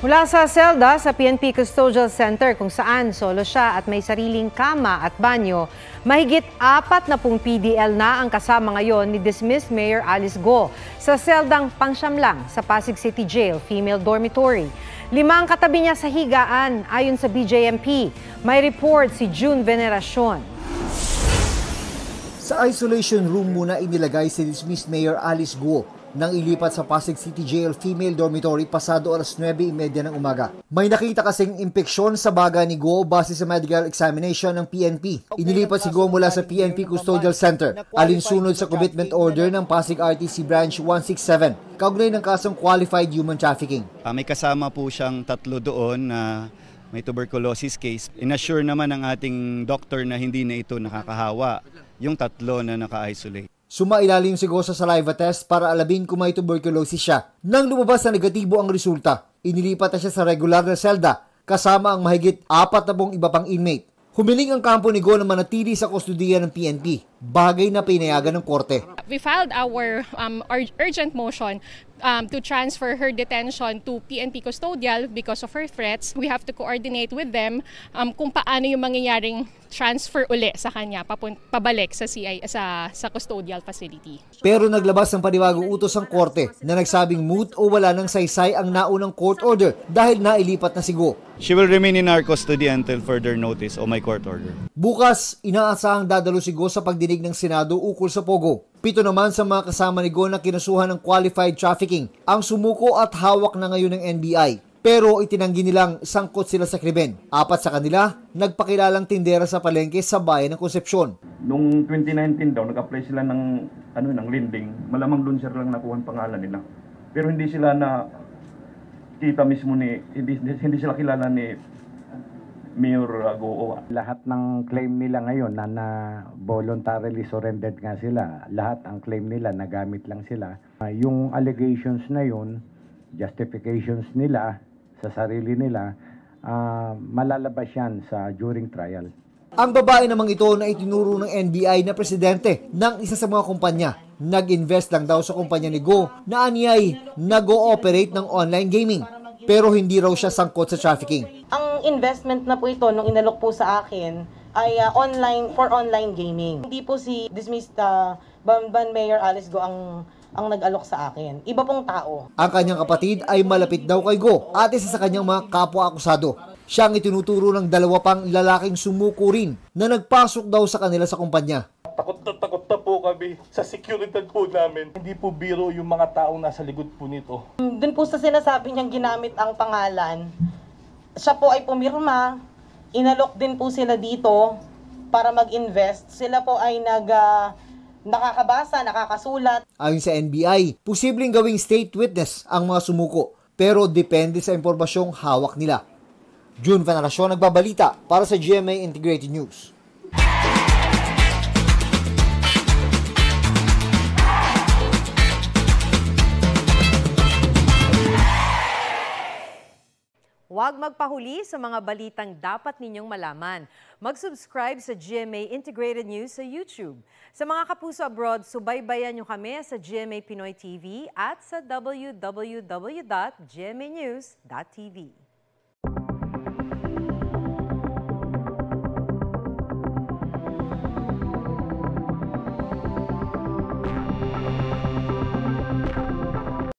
Mula sa selda sa PNP Custodial Center kung saan solo siya at may sariling kama at banyo, mahigit 40 PDL na ang kasama ngayon ni dismissed Mayor Alice Go sa seldang pangsyam lang sa Pasig City Jail Female Dormitory. 5 ang katabi niya sa higaan ayon sa BJMP. May report si June Veneracion. Sa isolation room muna inilagay si dismissed Mayor Alice Go nang ilipat sa Pasig City Jail Female Dormitory pasado alas 9:30 ng umaga. May nakita kasing impeksyon sa baga ni Go base sa medical examination ng PNP. Inilipat si Go mula sa PNP Custodial Center alinsunod sa commitment order ng Pasig RTC Branch 167 kaugnay ng kasong qualified human trafficking. May kasama po siyang 3 doon na may tuberculosis case. Inassure naman ng ating doktor na hindi na ito nakakahawa yung 3 na naka-isolate. Sumailalim si Go sa saliva test para alamin kung may tuberculosis siya. Nang lumabas na negatibo ang resulta, inilipat na siya sa regular na selda kasama ang mahigit 40 iba pang inmate. Humiling ang kampo ni Go na manatili sa kustudiya ng PNP, bagay na pinayagan ng korte. We filed our urgent motion to transfer her detention to PNP Custodial because of her threats. We have to coordinate with them kung paano yung mangyayaring transfer uli sa kanya pabalik sa sa custodial facility. Pero naglabas ng panibagong utos ang korte na nagsabing moot o wala ng saysay ang naunang court order dahil nailipat na si Go. She will remain in our custody until further notice o my court order. Bukas, inaasahang dadalo si Go sa pagdinig ng Senado ukol sa Pogo. 7 naman sa mga kasama ni Go na kinasuhan ng qualified trafficking ang sumuko at hawak na ngayon ng NBI. Pero itinanggi nilang sangkot sila sa krimen. 4 sa kanila, nagpakilalang tindera sa palengke sa bayan ng Concepcion. Noong 2019 daw, nag-apply sila ng lending. Malamang doon sila lang nakuha ang pangalan nila. Pero hindi sila na kita mismo hindi sila kilala ni Mayor Go. Lahat ng claim nila ngayon na voluntarily surrendered nga sila. Lahat ang claim nila nagamit lang sila. Yung allegations na yun, justifications nila sa sarili nila, malalabas yan during trial. Ang babae namang ito na itinuro ng NBI na presidente ng isa sa mga kumpanya. Nag-invest lang daw sa kumpanya ni Go na anyay nag-ooperate ng online gaming. Pero hindi raw siya sangkot sa trafficking. Ang investment na po ito nung inalok po sa akin ay online gaming. Hindi po si dismissed Bamban Mayor Alice Go ang nag-alok sa akin. Iba pong tao. Ang kanyang kapatid ay malapit daw kay Go at isa sa kanyang mga kapwa-akusado. Siya ang itinuturo ng 2 pang lalaking sumuko rin na nagpasok daw sa kanila sa kumpanya. Takot na po kami sa seguridad po namin. Hindi po biro yung mga taong nasa likod po nito. Dun po sa sinasabi niyang ginamit ang pangalan, siya po ay pumirma, inalok din po sila dito para mag-invest. Sila po ay nakakabasa, nakakasulat. Ayon sa NBI, posibleng gawing state witness ang mga sumuko, pero depende sa impormasyong hawak nila. June Veneracion, nagbabalita para sa GMA Integrated News. Huwag magpahuli sa mga balitang dapat ninyong malaman. Mag-subscribe sa GMA Integrated News sa YouTube. Sa mga kapuso abroad, subaybayan nyo kami sa GMA Pinoy TV at sa www.gmanews.tv.